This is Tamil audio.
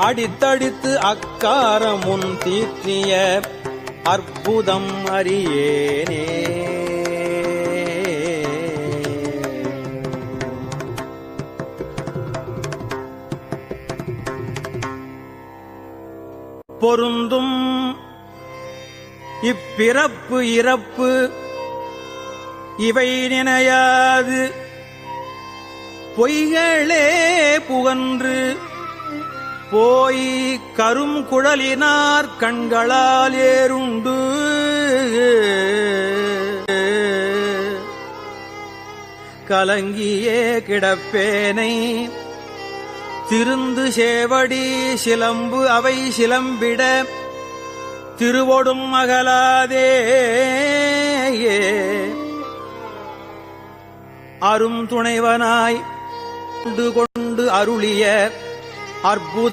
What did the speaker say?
அடித்தடித்து அக்காரமுன் தீற்றிய அற்புதம் அறியேனே. பொருந்தும் இப்பிறப்பு இறப்பு இவை நினையாது பொய்களே புகன்று போய் கரும் குழலினார் கண்களால் ஏறுண்டு கலங்கியே கிடப்பேனை திருந்து சேவடி சிலம்பு அவை சிலம்பிட திருவொடும் அகலாதே. அரும் துணைவனாய் கொண்டு அருளிய அற்புத